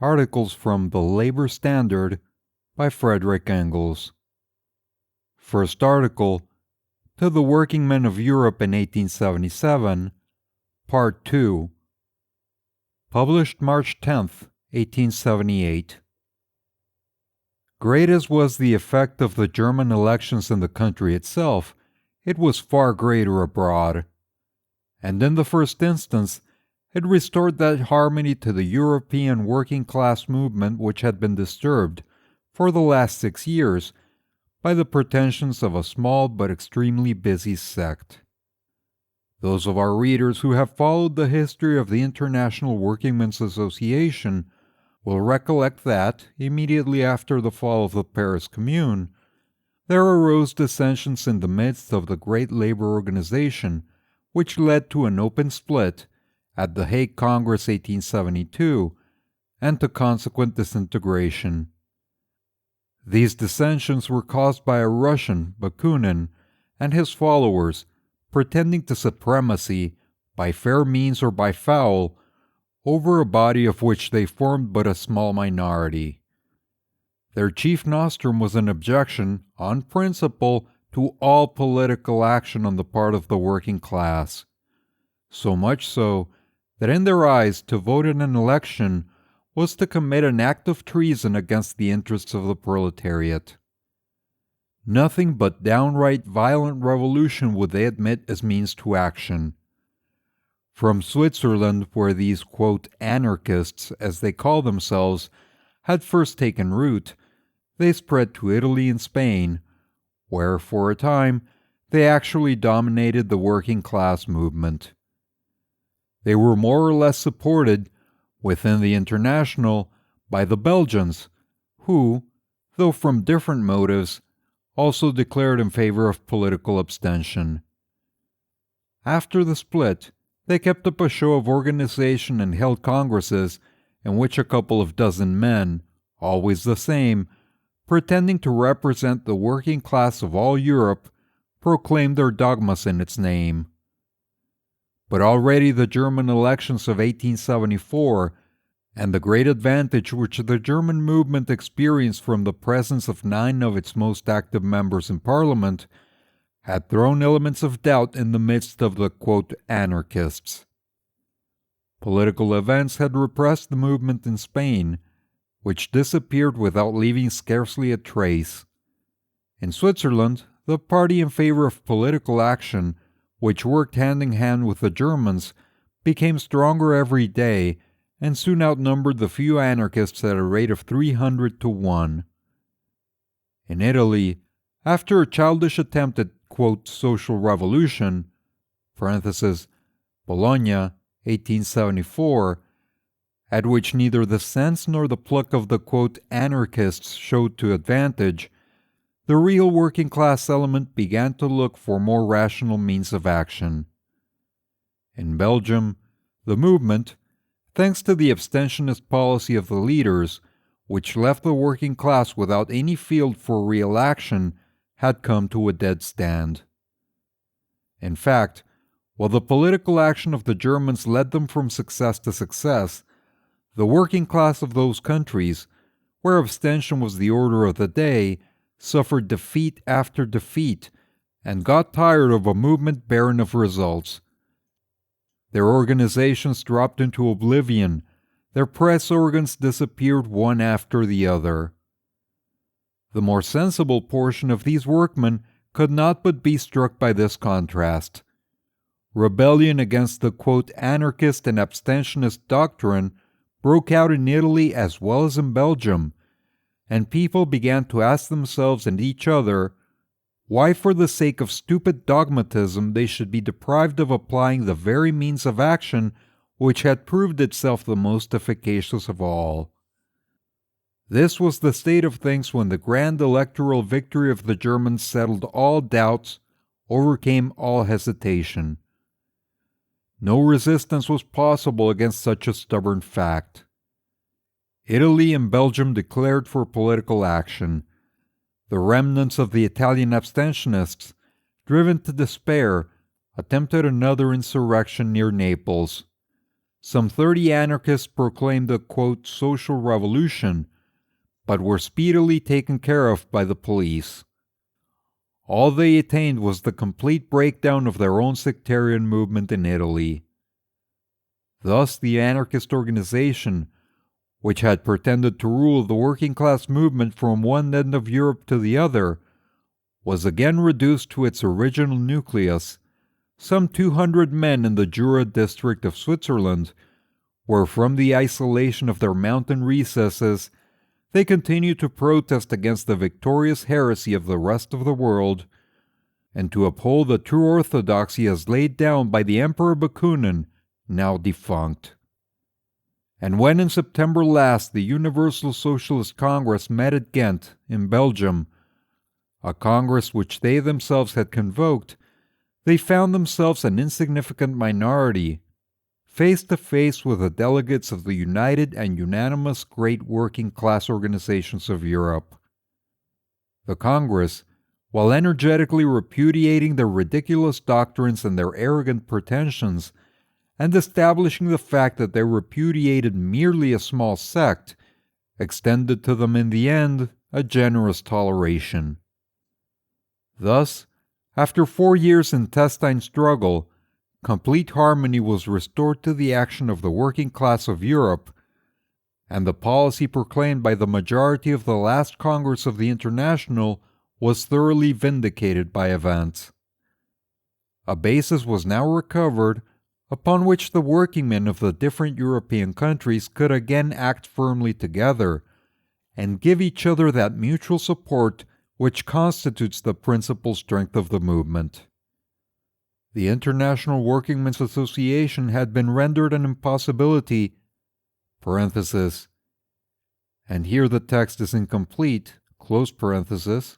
Articles from the Labor Standard by Friedrich Engels. First article, To the Working Men of Europe in 1877, Part 2. Published March 10th, 1878. Great as was the effect of the German elections in the country itself, it was far greater abroad. And in the first instance, it restored that harmony to the European working-class movement which had been disturbed, for the last 6 years, by the pretensions of a small but extremely busy sect. Those of our readers who have followed the history of the International Workingmen's Association will recollect that, immediately after the fall of the Paris Commune, there arose dissensions in the midst of the great labor organization, which led to an open split at the Hague Congress 1872, and to consequent disintegration. These dissensions were caused by a Russian, Bakunin, and his followers, pretending to supremacy, by fair means or by foul, over a body of which they formed but a small minority. Their chief nostrum was an objection, on principle, to all political action on the part of the working class. So much so, that in their eyes to vote in an election was to commit an act of treason against the interests of the proletariat. Nothing but downright violent revolution would they admit as means to action. From Switzerland, where these, quote, anarchists, as they call themselves, had first taken root, they spread to Italy and Spain, where, for a time, they actually dominated the working class movement. They were more or less supported, within the International, by the Belgians, who, though from different motives, also declared in favor of political abstention. After the split, they kept up a show of organization and held congresses in which a couple of dozen men, always the same, pretending to represent the working class of all Europe, proclaimed their dogmas in its name. But already the German elections of 1874, and the great advantage which the German movement experienced from the presence of 9 of its most active members in Parliament, had thrown elements of doubt in the midst of the, quote, anarchists. Political events had repressed the movement in Spain, which disappeared without leaving scarcely a trace. In Switzerland, the party in favor of political action, which worked hand in hand with the Germans, became stronger every day and soon outnumbered the few anarchists at a rate of 300 to 1. In Italy, after a childish attempt at, quote, social revolution, parenthesis, Bologna, 1874, at which neither the sense nor the pluck of the, quote, anarchists showed to advantage, the real working class element began to look for more rational means of action. In Belgium, the movement, thanks to the abstentionist policy of the leaders, which left the working class without any field for real action, had come to a dead stand. In fact, while the political action of the Germans led them from success to success, the working class of those countries, where abstention was the order of the day, suffered defeat after defeat, and got tired of a movement barren of results. Their organizations dropped into oblivion, their press organs disappeared one after the other. The more sensible portion of these workmen could not but be struck by this contrast. Rebellion against the, quote, anarchist and abstentionist doctrine broke out in Italy as well as in Belgium, and people began to ask themselves and each other why, for the sake of stupid dogmatism, they should be deprived of applying the very means of action which had proved itself the most efficacious of all. This was the state of things when the grand electoral victory of the Germans settled all doubts, overcame all hesitation. No resistance was possible against such a stubborn fact. Italy and Belgium declared for political action. The remnants of the Italian abstentionists, driven to despair, attempted another insurrection near Naples. some 30 anarchists proclaimed a, quote, social revolution, but were speedily taken care of by the police. All they attained was the complete breakdown of their own sectarian movement in Italy. Thus, the anarchist organization, which had pretended to rule the working class movement from one end of Europe to the other, was again reduced to its original nucleus, some 200 men in the Jura district of Switzerland, where from the isolation of their mountain recesses, they continued to protest against the victorious heresy of the rest of the world, and to uphold the true orthodoxy as laid down by the Emperor Bakunin, now defunct. And when in September last the Universal Socialist Congress met at Ghent, in Belgium, a congress which they themselves had convoked, they found themselves an insignificant minority, face to face with the delegates of the united and unanimous great working class organizations of Europe. The Congress, while energetically repudiating their ridiculous doctrines and their arrogant pretensions, and establishing the fact that they repudiated merely a small sect, extended to them in the end a generous toleration. Thus, after 4 years' intestine struggle, complete harmony was restored to the action of the working class of Europe, and the policy proclaimed by the majority of the last Congress of the International was thoroughly vindicated by events. A basis was now recovered upon which the workingmen of the different European countries could again act firmly together and give each other that mutual support which constitutes the principal strength of the movement. The International Workingmen's Association had been rendered an impossibility, parenthesis, and here the text is incomplete, close parenthesis,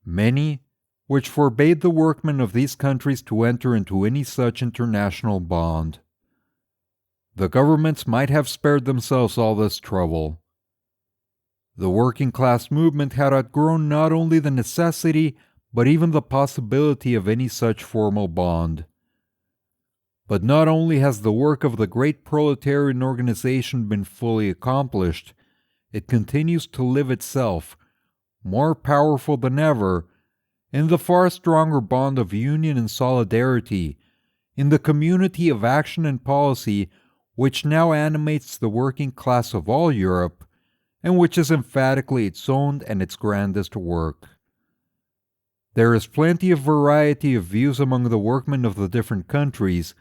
many, which forbade the workmen of these countries to enter into any such international bond. The governments might have spared themselves all this trouble. The working class movement had outgrown not only the necessity, but even the possibility of any such formal bond. But not only has the work of the great proletarian organization been fully accomplished, it continues to live itself, more powerful than ever, in the far stronger bond of union and solidarity, in the community of action and policy which now animates the working class of all Europe, and which is emphatically its own and its grandest work. There is plenty of variety of views among the workmen of the different countries,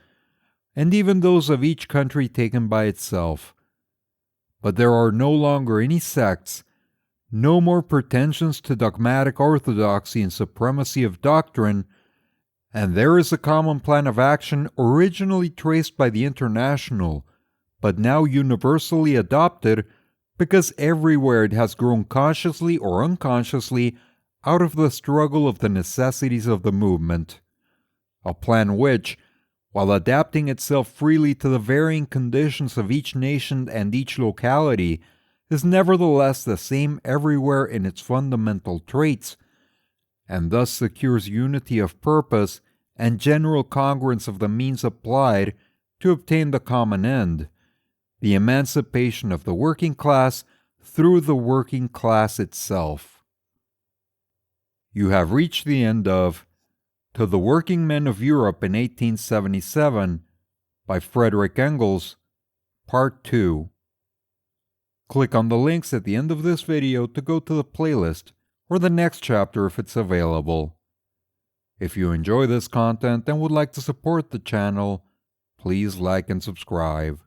and even those of each country taken by itself. But there are no longer any sects, no more pretensions to dogmatic orthodoxy and supremacy of doctrine, and there is a common plan of action originally traced by the International, but now universally adopted because everywhere it has grown consciously or unconsciously out of the struggle of the necessities of the movement. A plan which, while adapting itself freely to the varying conditions of each nation and each locality, is nevertheless the same everywhere in its fundamental traits, and thus secures unity of purpose and general congruence of the means applied to obtain the common end, the emancipation of the working class through the working class itself. You have reached the end of To the Working Men of Europe in 1877 by Friedrich Engels, Part 2. Click on the links at the end of this video to go to the playlist or the next chapter if it's available. If you enjoy this content and would like to support the channel, please like and subscribe.